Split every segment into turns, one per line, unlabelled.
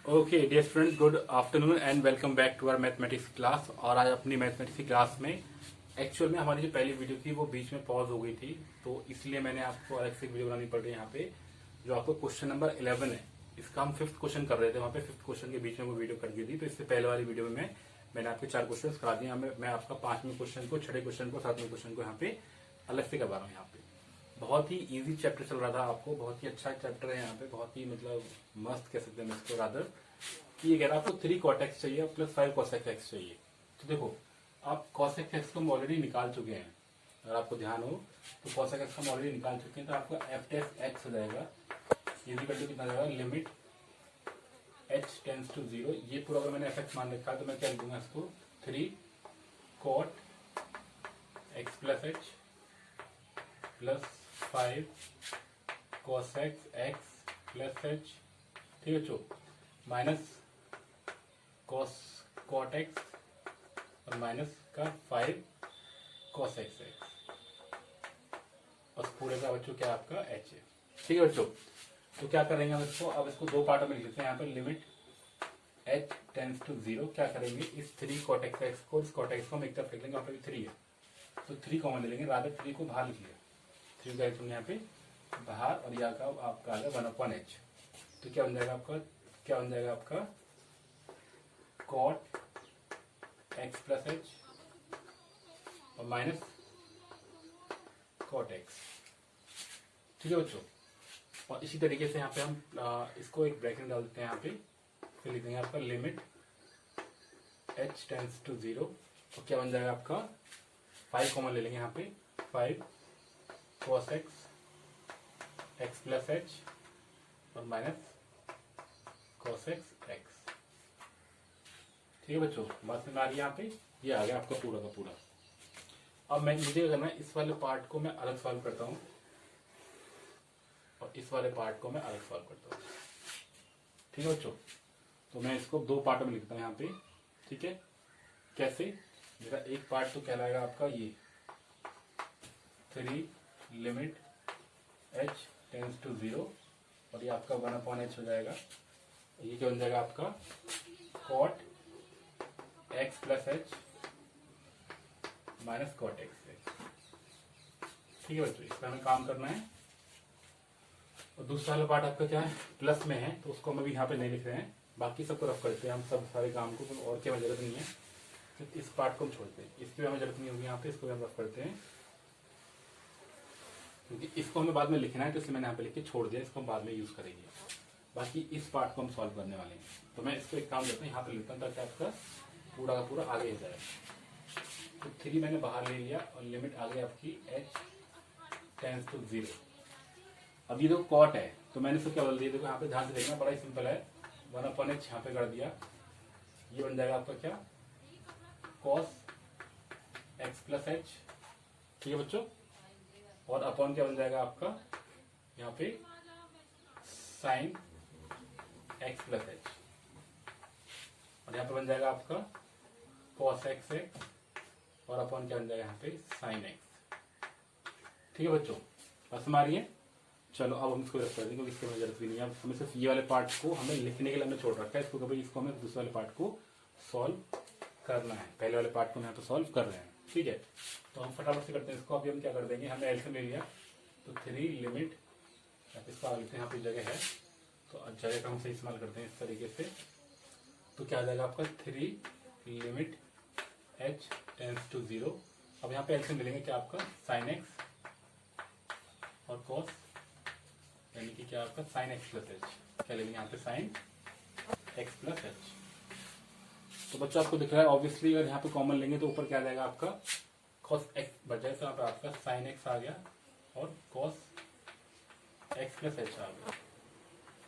Okay dear students, good afternoon and welcome back to our mathematics class. और आज अपनी mathematics की class में एक्चुअल में हमारी जो पहली वीडियो थी वो बीच में पॉज हो गई थी, तो इसलिए मैंने आपको अलग से वीडियो बनानी पड़ रही है यहाँ पे। जो आपको क्वेश्चन नंबर 11 है, इसका हम 5th क्वेश्चन कर रहे थे, वहाँ पे 5th क्वेश्चन के बीच में वो वीडियो कर दी थी। तो इससे पहले वाली वीडियो में मैंने आपके 4 क्वेश्चन करा दिए। मैं आपका 5वें क्वेश्चन को, 6ठे क्वेश्चन को, 7वें क्वेश्चन को यहाँ पे अलग से करवा रहा हूँ। यहाँ पे बहुत ही इजी चैप्टर चल रहा था, आपको बहुत ही अच्छा चैप्टर है यहाँ पे, बहुत ही मतलब मस्त कह सकते हैं इसको रादर। कि ये कह रहा है आपको 3 cot x चाहिए प्लस 5 cos x चाहिए। तो देखो, आप cos x को हम ऑलरेडी निकाल चुके हैं, अगर आपको ध्यान हो तो cos x को हम ऑलरेडी निकाल चुके हैं। तो आपका f x हो जाएगा, ये कितना जाएगा, लिमिट h टेंड्स टू 0। ये पूरा अगर मैंने fx मान रखा है तो मैं क्या लिखूंगा इसको, 3 cot x plus h plus 5 cos x plus h, ठीक है चो, माइनस cot x और माइनस का 5 cos x और पूरे का बच्चों क्या आपका h है, ठीक है बच्चों। तो क्या करेंगे हम इसको, अब इसको दो पार्टों में लिख लेते हैं। यहाँ पर लिमिट h टेंड्स टू 0, क्या करेंगे, इस 3 cot x को, इस cot x को हम एक तरफ लिख लेंगे, वहाँ पे भी 3 है तो 3 कॉमन ले लेंगे, रादर 3 को बाहर लिख लिया, 3 का तुमने यहाँ पे बाहर, और यहाँ का आपका आ गया 1/h। तो क्या बन जाएगा आपका, cot x प्लस h और माइनस cot x, ठीक है बच्चों। और इसी तरीके से यहाँ पे हम इसको एक ब्रैकेट डाल देते हैं यहाँ पे, फिर लिख देंगे आपका लिमिट h टेंड्स टू 0, तो क्या बन जाएगा आपका 5 कॉमन ले लेंगे यहाँ पे, 5 cos x प्लस h और माइनस cos x, ठीक है बच्चों। बात में आ रही है यहाँ पे, ये आ गया आपका पूरा का पूरा। अब मुझे क्या करना है, इस वाले पार्ट को मैं अलग सॉल्व करता हूँ और इस वाले पार्ट को मैं अलग सॉल्व करता हूँ, ठीक है बच्चों। तो मैं इसको दो पार्टों में लिखता हूँ यहाँ पे, ठीक है। कैसे, मेरा एक पार्ट तो कहलाएगा आपका ये 3 लिमिट h टेंड्स टू 0 और ये आपका 1/h हो जाएगा। ये क्या बन जाएगा आपका cot x plus h minus cot x, ठीक है बच्चों। इसका हमें काम करना है। और दूसरा वाला पार्ट आपका क्या है, प्लस में है, तो उसको हम अभी यहाँ पे नहीं लिख रहे हैं, बाकी सबको रफ करते हैं हम सब सारे काम को, तो और क्या हमें जरूरत नहीं है। तो इस पार्ट को हम छोड़ते हैं, इसकी भी हमें जरूरत नहीं होगी यहाँ पे, इसको भी हम रफ करते हैं क्योंकि इसको हमें बाद में लिखना है, तो इसलिए मैंने यहाँ पे लिख के छोड़ दिया, इसको हम बाद में यूज करेंगे। बाकी इस पार्ट को हम सॉल्व करने वाले हैं, तो मैं इसको एक काम करता हूँ, यहाँ पे लिखता हूँ ताकि आपका पूरा का पूरा आगे हो जाए। तो 3 मैंने बाहर ले लिया और लिमिट आ गई आपकी h टेंड्स टू 0। अब ये तो कॉट है, तो मैंने इसको क्या बदल दिया, देखो यहाँ पे ध्यान से देखना, बड़ा ही सिंपल है, 1/h यहाँ पे कर दिया, ये बन जाएगा आपका क्या, cos x प्लस h, ठीक है बच्चों। और अपॉन क्या बन जाएगा आपका यहाँ पे sin x प्लस h, और यहाँ पे बन जाएगा आपका cos x है और अपॉन क्या बन जाएगा यहाँ पे sin x, ठीक है बच्चों। बस हमारी है। चलो अब हम इसको रख कर देंगे क्योंकि इसकी हमें जरूरत भी नहीं है। हमें सिर्फ ये वाले पार्ट को हमें लिखने के लिए हमने छोड़ रखा है, इसको कभी इसको हमें दूसरे वाले पार्ट को सॉल्व करना है, पहले वाले पार्ट को हम यहाँ पे सॉल्व कर रहे हैं, ठीक है। तो हम फटाफट से करते हैं इसको। अभी हम क्या कर देंगे, हमने एलसीएम ले लिया तो 3 लिमिट, इसका लिखते हैं यहाँ पे जगह है तो जगह का हम सही इस्तेमाल करते हैं इस तरीके से। तो क्या आ जाएगा आपका 3 लिमिट h टेंड्स टू 0। अब यहाँ पे एलसीएम मिलेंगे क्या आपका sin x और cos, यानी कि क्या आपका sin x प्लस h, क्या लेंगे यहाँ पे sin x प्लस h। तो बच्चों आपको दिख रहा है ऑब्वियसली, अगर यहाँ पे कॉमन लेंगे तो ऊपर क्या आ जाएगा आपका cos x बच जाएगा, तो आपका sin x आ गया और cos x प्लस h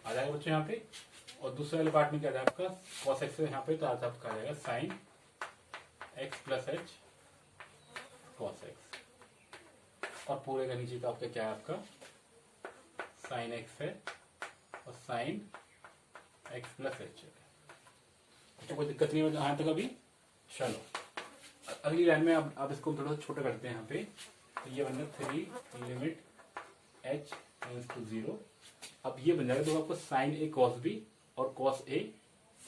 आ जाएगा बच्चों यहाँ पे। और दूसरे वाले पार्ट में क्या जाएगा आपका cos x यहाँ पे, तो आज आपका आ जाएगा sin x plus h cos x, और पूरे का नीचे का आपका क्या है, आपका sin x है और sin x प्लस h है। तो कोई दिक्कत नहीं हो यहाँ तक अभी। चलो अगली लाइन में अब इसको थोड़ा छोटा करते हैं यहाँ पे, तो ये बन गया 3 लिमिट h टेंड्स टू 0। अब ये बन जाएगा तो आपको sin a cos b और cos a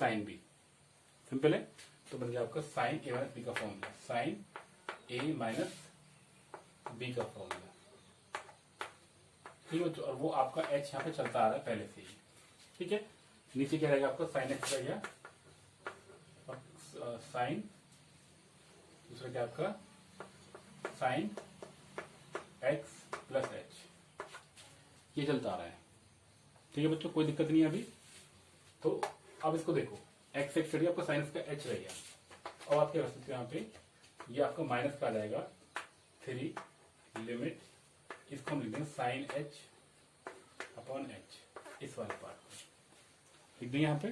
sine B, simple है। तो बन गया आपका साइन ए माइनस बी का formula, sine A minus B का फॉर्मूला, ठीक है। और वो आपका एच यहाँ पे चलता आ रहा है पहले से ही, ठीक है। नीचे क्या रहेगा आपका साइन एक्स रहेगा और साइन दूसरा क्या आपका साइन एक्स प्लस एच, ये चलता आ रहा है, ठीक है बच्चों, कोई दिक्कत नहीं है अभी। तो अब इसको देखो, एक्स एक्स करिए, आपका साइन एक्स का एच रहेगा, और आप क्या कर सकते हो यहाँ पे, ये आपका माइनस का आ जाएगा 3 लिमिट, इसको हम लिख देंगे साइन एच अपॉन एच, इस वाले पार्ट को लिख देंगे यहाँ पे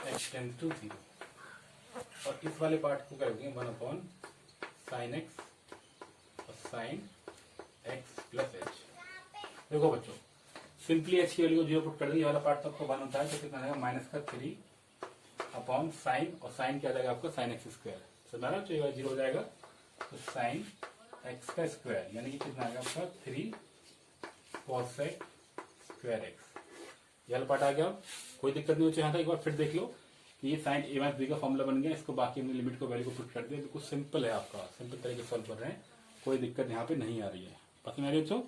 एच टेंस टू 0, और इस वाले पार्ट को क्या लिख देंगे 1 अपॉन साइन एक्स और साइन एक्स प्लस एच। देखो बच्चों, सिंपली एच की वैल्यू को 0 पुट कर देंगे, ये वाला पार्ट तो आपको 1 होता है, तो कितना आएगा माइनस का 3 अपॉन साइन, और साइन क्या आ जाएगा आपका साइन एक्स स्क्वायर, समझ रहा है, तो 0 हो जाएगा, तो साइन एक्स का स्क्वायर यानी कि कितना आएगा आपका 3 कॉसेक स्क्वायर एक्स, ये वाला पार्ट आ गया। कोई दिक्कत नहीं हो, यहाँ तक एक बार फिर देख लो कि ये साइन ए माइनस बी का फॉर्मूला बन गया, इसको बाकी हमने लिमिट को वैल्यू को पुट कर दिया, बिल्कुल सिंपल है आपका, सिंपल तरीके से सॉल्व कर रहे हैं, कोई दिक्कत यहाँ पे नहीं आ रही है। बाकी मेरे बच्चों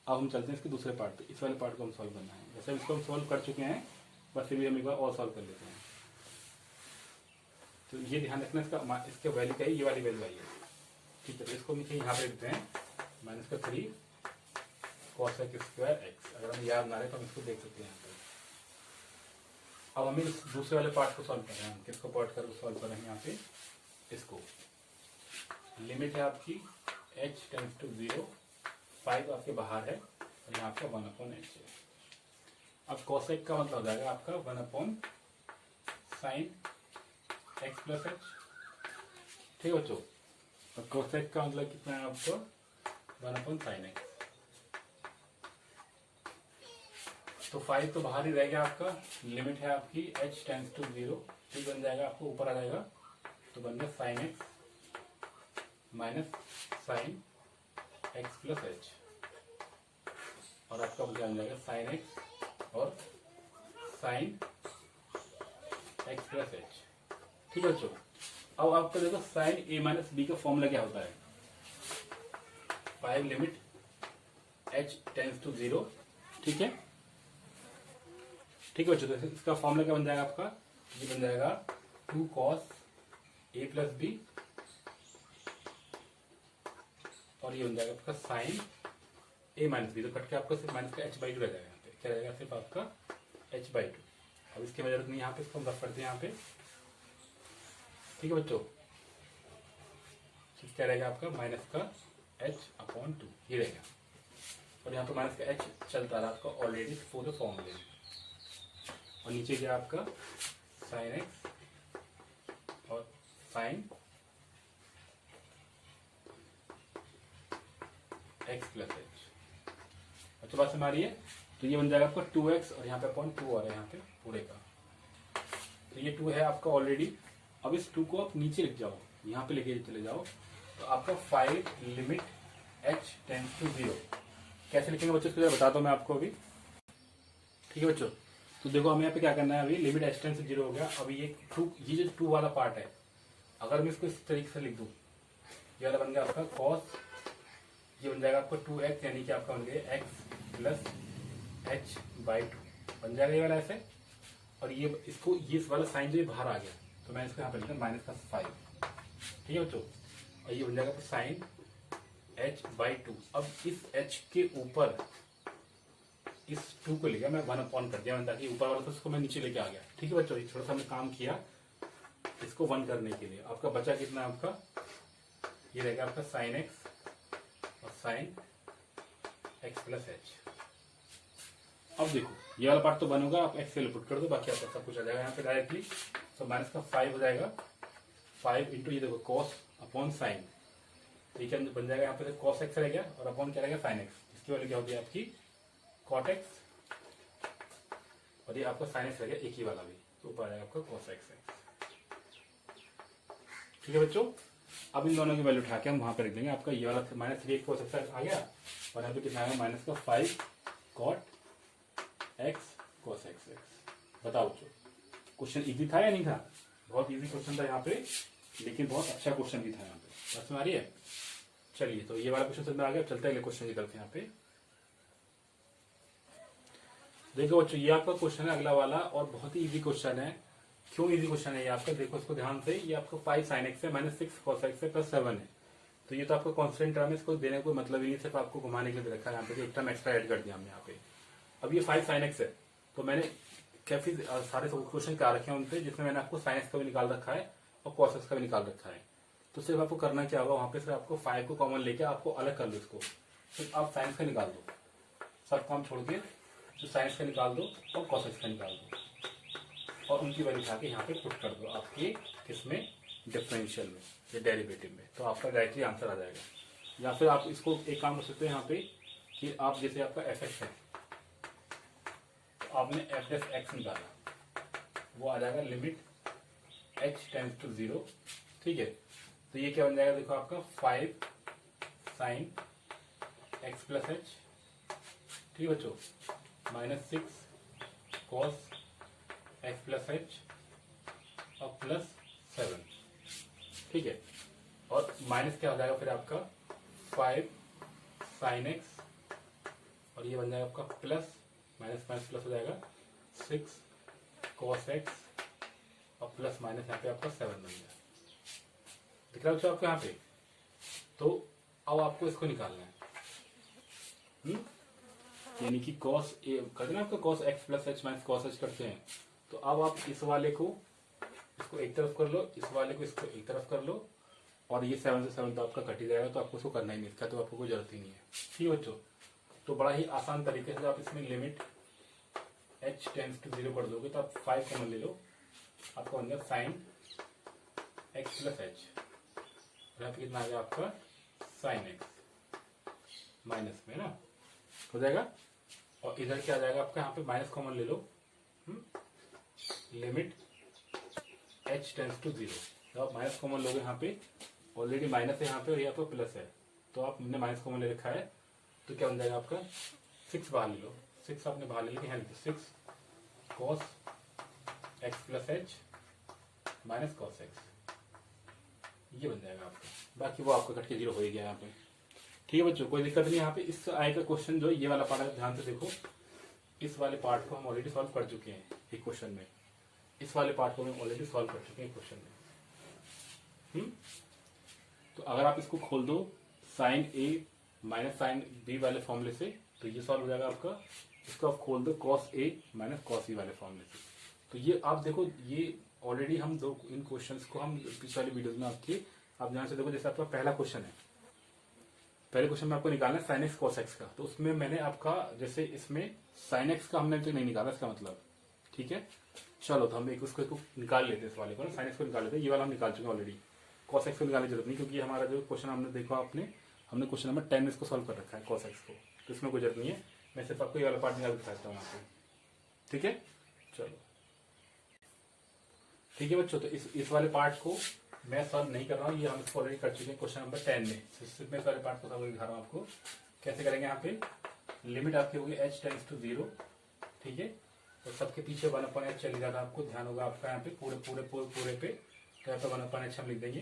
अब हम चलते हैं इसके दूसरे पार्ट पे, इस वाले पार्ट को हम सॉल्व करना है, जैसे इसको हम सॉल्व कर चुके हैं, बस फिर भी हम एक बार और सॉल्व कर लेते हैं। तो ये ध्यान रखना, इसके वैल्यू का ही ये वाली वैल्यू आई है, ठीक है। तो इसको नीचे यहाँ पे लिखते हैं माइनस का 3 कॉसेक स्क्वायर एक्स, अगर हम याद ना रहे तो हम इसको देख सकते हैं यहाँ पे। अब हमें इस दूसरे वाले पार्ट को सॉल्व कर रहे हैं, हम किसको पार्ट कर सॉल्व कर रहे हैं यहाँ पे, इसको लिमिट है आपकी h टेंस टू 0, 5 आपके बाहर है, और यहाँ आपका 1 अपॉन एच है। अब कॉसेक का मतलब हो जाएगा आपका 1 upon sine x plus H, ठीक है बच्चों। और कोसेक का मतलब कितना है आपको 1 अपॉन साइन एक्स, तो 5 तो बाहर ही रहेगा आपका, लिमिट है आपकी h टेंस टू 0, ठीक बन जाएगा आपको ऊपर आ जाएगा, तो बन गया sine x minus sine x plus H, और आपका बन जाएगा साइन एक्स और साइन एक्स प्लस एच, ठीक है बच्चों। अब आपका देखो साइन ए माइनस बी का फॉर्मूला क्या होता है, 5 लिमिट h टेंस टू 0, ठीक है, ठीक है बच्चों। तो इसका फॉर्मूला क्या बन जाएगा आपका, ये बन जाएगा 2 कॉस ए प्लस बी, और ये बन जाएगा आपका साइन ए माइनस बी, तो कट के आपका सिर्फ माइनस का h/2 रह जाएगा, यहाँ पे क्या रहेगा सिर्फ आपका h/2। अब इसकी वजह नहीं, यहाँ पे इसको हम रख करते हैं यहाँ पे, ठीक है बच्चों। क्या रहेगा आपका माइनस का h अपॉन 2, ये रहेगा, और यहाँ पे माइनस का h चलता रहा आपका ऑलरेडी पूरे फॉर्मूले में, और नीचे क्या आपका साइन एक्स और साइन एक्स प्लस एच, अच्छा बात समझ आ रही है। तो ये बन जाएगा आपका 2x, और यहाँ पे अपॉन 2 आ रहा है यहाँ पे पूरे का, तो ये 2 है आपका ऑलरेडी। अब इस 2 को आप नीचे लिख जाओ, यहाँ पे लेके चले जाओ, तो आपका 5 लिमिट h टेंस टू 0, कैसे लिखेंगे बच्चों इसको बताता हूँ मैं आपको अभी, ठीक है बच्चों। तो देखो हमें यहाँ पे क्या करना है, अभी लिमिट h टेंस से 0 हो गया, अभी ये जो 2 वाला पार्ट है, अगर मैं इसको इस तरीके से लिख दूं, ये वाला बन गया आपका cos, ये बन जाएगा आपका 2x, यानी कि आपका बन गया x प्लस h/2 बन जाएगा ये वाला ऐसे, और ये इसको ये इस वाला साइन जो बाहर आ गया, तो मैं इसको यहाँ पे लिखता हूँ माइनस का 5, ठीक है बच्चों, और ये बन जाएगा साइन h/2। अब इस h के ऊपर इस 2 को लेकर मैं 1 अपॉन कर दिया, ताकि ऊपर वाला था उसको मैं नीचे लेके आ गया, ठीक है बच्चों। थोड़ा सा हमने काम किया इसको 1 करने के लिए। आपका बचा कितना, आपका ये रहेगा आपका साइन एक्स और साइन एक्स प्लस एच। अब देखो ये वाला पार्ट तो बनोगा, आप एक्स से पुट कर दो, बाकी आपका सब कुछ आ जाएगा यहाँ पे डायरेक्टली, तो माइनस का 5 हो जाएगा, 5 इंटू ये देखो कॉस अपॉन साइन, ठीक है, बन जाएगा यहाँ पे कॉस एक्स रहेगा, और अपॉन क्या रहेगा साइन एक्स, इसकी वैल्यू क्या होगी आपकी कॉट एक्स, और ये आपका साइन एक्स रहेगा एक ही वाला भी, तो ऊपर आएगा आपका कॉस एक्स, ठीक है बच्चों। अब इन दोनों की वैल्यू उठा के हम वहां पर रख देंगे, आपका ये वाला -3 कॉस एक्स आ गया, और यहाँ पे कितना आएगा माइनस का 5 कॉट एक्स कॉस एक्स। बताओ बच्चों क्वेश्चन इजी था या नहीं था? बहुत इजी क्वेश्चन था यहाँ पे, लेकिन बहुत अच्छा क्वेश्चन भी था यहाँ पे। बात समझ आ रही है? चलिए, तो ये वाला क्वेश्चन समझ में आ गया। चलते हैं अगले क्वेश्चन की तरफ। यहाँ पे देखो बच्चों, ये आपका क्वेश्चन है अगला वाला, और बहुत ही इजी क्वेश्चन है। क्यों इजी क्वेश्चन है ये आपका? देखो इसको ध्यान से। ये आपका 5 sin x है माइनस 6 cos x है प्लस 7 है। तो ये तो आपका कॉन्स्टेंट टर्म है, इसको देने का कोई मतलब ही नहीं, सिर्फ आपको घुमाने के लिए रखा है। यहाँ पे एक टर्म एक्स्ट्रा ऐड कर दिया हमने यहाँ पे। अब ये 5 sin x है, तो मैंने काफी सारे क्वेश्चन क्या रखे हैं उनपे, जिसमें मैंने आपको sin x का भी निकाल रखा है और cos x का भी निकाल रखा है। तो सिर्फ आपको करना क्या होगा, वहां पे सिर्फ आपको 5 को कॉमन लेके आपको अलग कर लो इसको। सिर्फ आप sin x का निकाल दो, सब काम छोड़ के तो sin x का निकाल दो और cos x का निकाल दो, और उनकी वैल्यू उठा के यहाँ पे पुट कर दो आपके किसमें, डिफरेंशियल में या डेरिवेटिव में। तो आपका डायरेक्टली आंसर आ जाएगा। या फिर आप इसको एक काम कर सकते हैं यहाँ पे कि आप जैसे आपका एफ एक्स है, तो आपने एफ एफ एक्स निकाला, वो आ जाएगा लिमिट h टेंड्स टू 0। ठीक है, तो ये क्या बन जाएगा, देखो आपका 5 sin x प्लस एच, ठीक है बच्चों, minus 6 cos x plus H और प्लस 7। ठीक है, और माइनस क्या हो जाएगा फिर आपका 5 sin x, और ये बन जाएगा आपका प्लस, माइनस माइनस प्लस हो जाएगा 6 cos x और प्लस माइनस यहाँ पे आपका 7 बन गया। दिख रहा है आपको यहाँ पे? तो अब आपको इसको निकालना है, यानी कि cos a करते हैं आपका cos x plus H minus cos h करते हैं। तो अब आप इस वाले को इसको एक तरफ कर लो, इस वाले को इसको एक तरफ कर लो, और ये 7 से 7 तो आपका कट ही जाएगा, तो आपको इसको करना ही नहीं, इसका तो आपको कोई जरूरत ही नहीं है। ठीक है बच्चों, तो बड़ा ही आसान तरीके से आप इसमें लिमिट h टेंड्स टू 0 कर दोगे, तो आप 5 कॉमन ले लो, आपको बन गया sin x प्लस एच, यहाँ पे कितना आ गया आपका sin x माइनस में ना हो जाएगा, और इधर क्या आ जाएगा आपका, यहाँ पे माइनस कॉमन ले लो, लिमिट h टेंड्स टू 0। जब आप माइनस कॉमन लोगे, यहाँ पे ऑलरेडी माइनस है यहाँ पे और यहाँ पे प्लस है, तो आपने माइनस कॉमन ले रखा है, तो क्या बन जाएगा आपका 6 बाहर ले लो, 6 आपने बाहर ले लिया, 6 cos x plus H minus cos x, ये बन जाएगा आपका। बाकी वो आपका कट के 0 हो ही गया यहाँ पे। ठीक है बच्चों, कोई दिक्कत नहीं। यहाँ पे इस आएगा क्वेश्चन जो ये वाला पार्ट है, ध्यान से देखो, इस वाले पार्ट को हम ऑलरेडी सॉल्व कर चुके हैं एक क्वेश्चन में, इस वाले पार्ट को हम ऑलरेडी सॉल्व कर चुके हैं क्वेश्चन में। तो अगर आप इसको खोल दो sin a minus sin b वाले फॉर्मूले से, तो ये सॉल्व हो जाएगा आपका। इसको आप खोल दो cos a minus cos b वाले फॉर्मूले से, तो ये आप देखो, ये ऑलरेडी हम दो इन क्वेश्चंस को हम पिछले वाली वीडियोस में आपके, आप ध्यान से देखो, जैसे आपका पहला क्वेश्चन है, पहले क्वेश्चन में आपको निकालना है sin x cos x का, तो उसमें मैंने आपका जैसे इसमें sin x का हमने तो नहीं निकाला, इसका मतलब। ठीक है, चलो तो हम एक उसको निकाल लेते हैं, इस वाले को ना, sin x को निकाल लेते हैं। ये वाला हम निकाल चुके हैं ऑलरेडी, cos x को निकालने की जरूरत नहीं, क्योंकि हमारा जो क्वेश्चन हमने देखा हमने क्वेश्चन नंबर 10 में इसको सॉल्व कर रखा है cos x को, तो इसमें कोई जरूरत नहीं है। मैं सिर्फ आपको ये वाला पार्ट निकाल दिखाता हूँ आपको। ठीक है, चलो ठीक है बच्चों, तो इस वाले पार्ट को मैं सॉल्व नहीं कर रहा हूँ, ये हम इसको ऑलरेडी कर चुके हैं क्वेश्चन नंबर 10 में। सिर्फ मैं इस वाले पार्ट को सॉल्व दिखा रहा हूँ आपको। कैसे करेंगे, यहाँ पे लिमिट आपकी होगी h टेंड्स टू 0। ठीक है, तो सबके पीछे 1/h चली जाएगा, आपको ध्यान होगा आपका यहाँ पे पूरे पूरे पूरे पूरे पे, तो यहाँ पे 1/h हम लिख देंगे।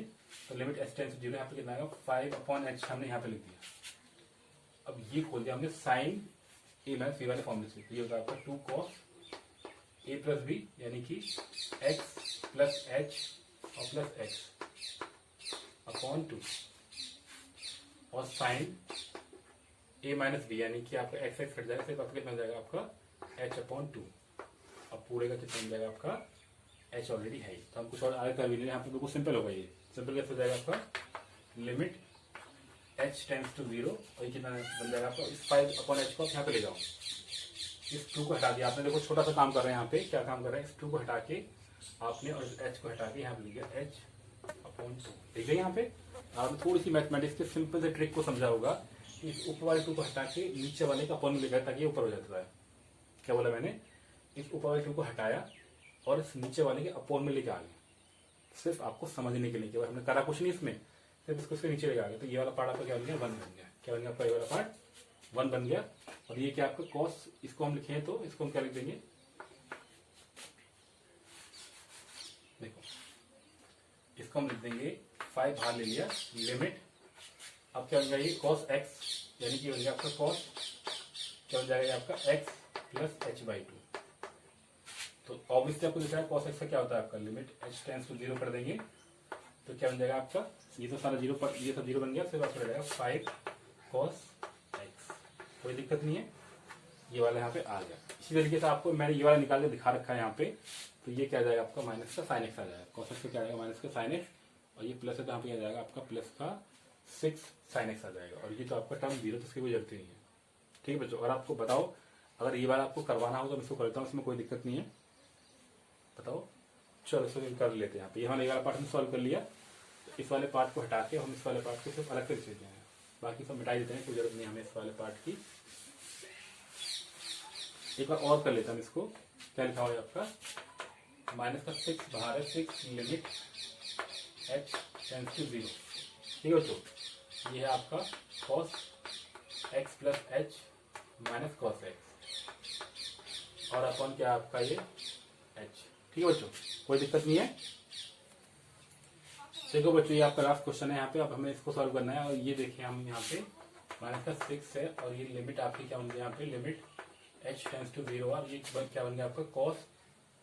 तो लिमिट h टेंड्स टू 0 यहाँ पे कितना आएगा, 5/h हमने यहाँ पे लिख दिया। अब ये खोल दिया हमने sin a माइनस b वाले फॉर्मूले से, ये होगा आपका 2 cos a प्लस b, यानी कि x प्लस h और प्लस x अपॉन 2, और साइन a माइनस बी, यानी कि आपका x x कट जाएगा, सिर्फ आपका कितना जाएगा आपका h अपॉन 2। अब पूरे का कितना बन जाएगा आपका, h ऑलरेडी है, तो हम कुछ और आगे कर भी नहीं, यहाँ पे बिल्कुल सिंपल होगा। ये सिंपल कैसे हो जाएगा आपका, लिमिट h टेंड्स टू 0, और ये कितना बन जाएगा आपका, इस 5 अपॉन h को यहाँ पे ले जाओ, इस 2 को हटा दिया आपने। देखो छोटा सा काम कर रहे हैं यहाँ पे, क्या काम कर रहे हैं, इस 2 को हटा के आपने, और h को हटा के यहाँ पे लिख दिया h अपॉन 2। ठीक है, यहाँ पे आपने थोड़ी सी मैथमेटिक्स के सिंपल से ट्रिक को समझा होगा। इस ऊपर वाले 2 को हटा के नीचे वाले का अपॉन में लेकर, ताकि ऊपर हो जाता है। क्या बोला मैंने, इस ऊपर वाले 2 को हटाया और इस नीचे वाले के अपॉन में लेके आ गए, सिर्फ आपको समझने के लिए, केवल हमने करा कुछ नहीं इसमें, सिर्फ इसको नीचे लेके आ गए। तो ये वाला पार्ट आपका क्या बन गया, 1 बन गया। क्या बन गया आपका, ये वाला पार्ट 1 बन गया। और ये क्या आपका कॉस, इसको हम लिखे हैं तो इसको हम क्या लिख देंगे, इसको हम लिख देंगे 5 बाहर ले लिया लिमिट। अब क्या बन जाएगी cos x, यानी कि बन गया आपका cos, क्या बन जाएगा आपका x प्लस h/2। तो ऑब्वियसली आपको दिख रहा है cos x का क्या होता है आपका लिमिट h टेंड्स टू 0 कर देंगे तो क्या बन जाएगा आपका, ये तो सारा जीरो पर, ये सब जीरो बन गया, फिर आपको रहेगा 5 cos x। कोई दिक्कत नहीं है, ये वाला यहाँ पे आ गया। इसी तरीके से आपको मैंने ये वाला निकाल के दिखा रखा है यहाँ पे, तो ये क्या आ जाएगा आपका माइनस का साइन एक्स आ जाएगा, cos x का क्या आएगा माइनस का साइन एक्स, और ये प्लस है तो यहाँ पे आ जाएगा आपका प्लस का 6 साइन एक्स आ जाएगा। और ये तो आपका टर्म जीरो, तो इसकी कोई जरूरत नहीं है। ठीक है बच्चों, और आपको बताओ अगर ये वाला आपको करवाना हो तो मैं इसको करता हूँ, इसमें कोई दिक्कत नहीं है। बताओ, चलो इसको कर लेते हैं। यहाँ पे ये वाला पार्ट हमने सॉल्व कर लिया, तो इस वाले पार्ट को हटा के हम इस वाले पार्ट को सिर्फ अलग से लिख देते हैं, बाकी सब मिटा देते हैं, कोई जरूरत नहीं हमें इस वाले पार्ट की। एक बार और कर लेते हैं इसको। क्या लिखा हुआ है आपका माइनस का 6 बाहर है, 6 लिमिट h टेंड्स टू 0। ठीक है बच्चों, ये है आपका cos x plus h minus cos x, और अपन क्या आपका ये h। ठीक है बच्चों, कोई दिक्कत नहीं है। देखो बच्चों, ये आपका लास्ट क्वेश्चन है यहाँ पे, अब हमें इसको सॉल्व करना है। और ये देखिए हम यहाँ पे माइनस का 6 है, और ये लिमिट आपकी क्या बन गई यहाँ पे लिमिट h टेंड्स टू 0, और ये क्या बन गया आपका cos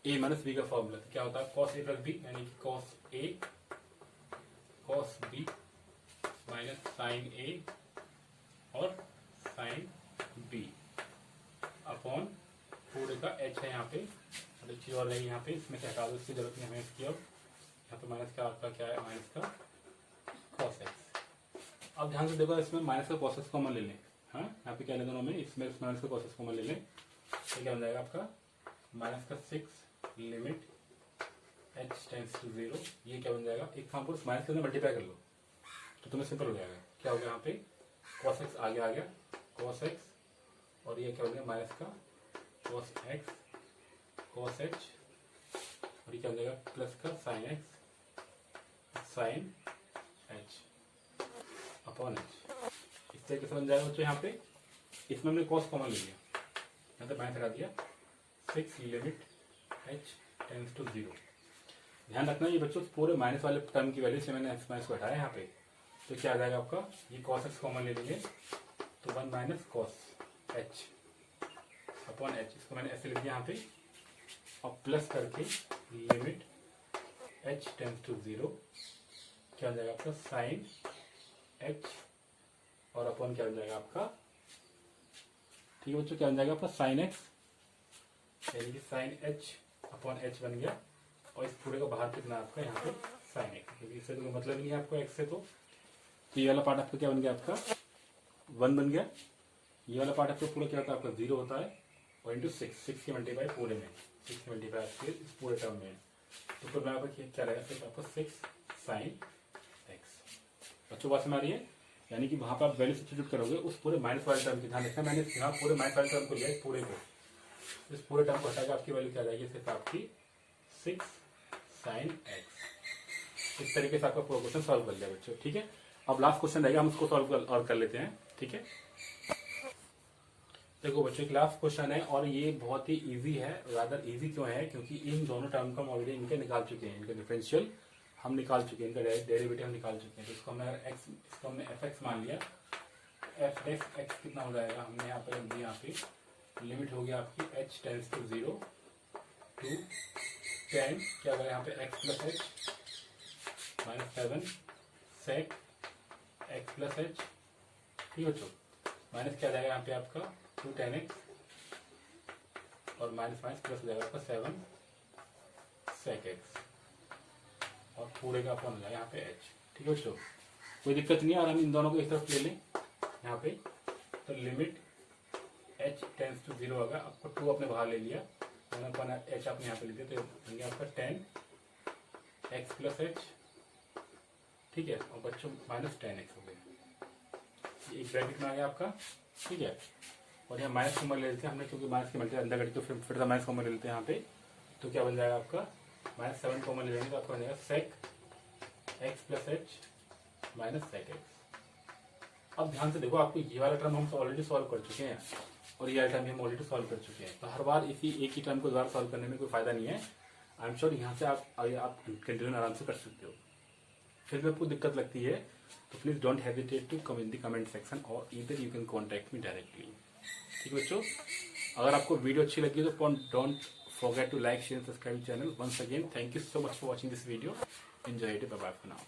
a माइनस b का फॉर्मूला। तो क्या होता है cos a प्लस b, यानी कि cos a cos b minus sin a और sin b अपॉन पूरे का h है यहाँ पे। और एक चीज और रहेगी यहाँ पे, इसमें क्या हटा दो, इसकी जरूरत नहीं हमें इसकी। और यहाँ पे माइनस का आपका क्या है माइनस का cos x। अब ध्यान से देखो, इसमें माइनस का cos x कॉमन ले लें। हाँ, यहाँ पे क्या ले दोनों में, इसमें माइनस का cos x कॉमन ले लें, तो क्या बन जाएगा आपका माइनस का 6 लिमिट h टेंड्स टू 0। ये क्या बन जाएगा, एक काम करो माइनस के अंदर मल्टीप्लाई कर लो तो तुम्हें सिंपल हो जाएगा। क्या हो गया यहाँ पे cos x आगे आ गया cos x, और ये क्या हो गया माइनस का cos x cos h, और ये क्या हो जाएगा प्लस का sin x sin h upon h। इस तरीके से बन जाएगा बच्चों। यहाँ पे इसमें हमने cos कॉमन ले लिया, यहाँ पे माइनस हटा दिया, 6 लिमिट h टेंड्स टू 0। ध्यान रखना ये बच्चों, पूरे माइनस वाले टर्म की वैल्यू से मैंने एक्स माइनस को हटाया यहाँ पे, तो क्या आ जाएगा आपका ये cos x कॉमन ले लेंगे तो 1 minus cos h upon h। इसको मैंने ऐसे लिख दिया यहाँ पे, और प्लस करके लिमिट h टेंड्स टू 0, क्या हो जाएगा आपका साइन h, और अपॉन क्या हो जाएगा आपका, ठीक है बच्चों, क्या बन जाएगा आपका साइन x, यानी कि साइन h अपॉन h बन गया। और इस पूरे का बाहर कितना आपका यहाँ पे साइन x, क्योंकि इससे तो मतलब नहीं है आपको x से, तो ये वाला पार्ट आपका क्या बन गया आपका 1 बन गया। ये वाला पार्ट आपका पूरा क्या होता है आपका 0 होता है, और इंटू 6 के मल्टीप्लाई पूरे में, 6 के मल्टीप्लाई आपके इस पूरे टर्म में, तो फिर यहाँ पर क्या रहेगा सिर्फ आपका 6 साइन x। बच्चों बात समझ आ रही है, यानी कि वहां पर आप वैल्यू सब्स्टिट्यूट करोगे उस पूरे माइनस वाले टर्म की। ध्यान रखना मैंने यहाँ पूरे माइनस वाले टर्म को लिया, पूरे को, इस पूरे टर्म को हटाकर आपकी वैल्यू क्या आ जाएगी सिर्फ आपकी 6 साइन x। इस तरीके से आपका पूरा क्वेश्चन सॉल्व कर लिया बच्चों। ठीक है, अब लास्ट क्वेश्चन रहेगा, हम उसको सॉल्व और कर लेते हैं। ठीक है, देखो बच्चों एक लास्ट क्वेश्चन है, और ये बहुत ही इजी है। रादर इजी क्यों है, क्योंकि इन दोनों टर्म को हम ऑलरेडी इनके निकाल चुके हैं, इनके डिफरेंशियल हम निकाल चुके हैं, इनका डेरिवेटिव हम निकाल चुके हैं। तो इसको हमने x, इसको हमने fx मान लिया, f(x) कितना हो जाएगा, हमने यहाँ पे रख दिया, यहाँ पे लिमिट हो गया आपकी h टेंड्स टू 0 टू 10, क्या होगा यहाँ पे x प्लस h माइनस 7 सेक x प्लस h। ठीक है बच्चों, माइनस क्या जाएगा यहाँ पे आपका 2 10x, और माइनस माइनस प्लस हो जाएगा आपका 7 सेक x, और पूरे का अपॉन हो जाएगा यहाँ पे h। ठीक है बच्चों, कोई दिक्कत नहीं है। और हम इन दोनों को इस तरफ ले लें यहाँ पे, तो लिमिट h टेंड्स टू 0 होगा, आपको 2 अपने बाहर ले लिया, h आपने यहाँ पे ले दिया, तो बन गया आपका 10x प्लस h। ठीक है, और बच्चों माइनस 10x हो गया, एक ब्रैकेट में आ गया आपका। ठीक है, और यहाँ माइनस कॉमन ले लेते हैं हमने, क्योंकि माइनस की मल्टीप्लाई अंदर करके तो फिर माइनस कॉमन ले लेते हैं यहाँ पे, तो क्या बन जाएगा आपका माइनस 7 कॉमन ले लेंगे तो आपका बन जाएगा sec x plus h minus sec x। अब ध्यान से देखो, आपको ये वाला टर्म हम ऑलरेडी सॉल्व कर चुके हैं, और ये वाला टर्म हम ऑलरेडी सॉल्व कर चुके हैं, तो हर बार इसी एक ही टर्म को दोबारा सॉल्व करने में कोई फायदा नहीं है। आई एम श्योर यहाँ से आप कंटिन्यू आराम से कर सकते हो। फिर भी आपको दिक्कत लगती है तो please don't hesitate to come in the comment section और either you can contact me directly. ठीक है बच्चों, अगर आपको वीडियो अच्छी लगी तो don't forget to like, share and subscribe channel. Once again, thank you so much for watching this video. Enjoy it. Bye bye for now.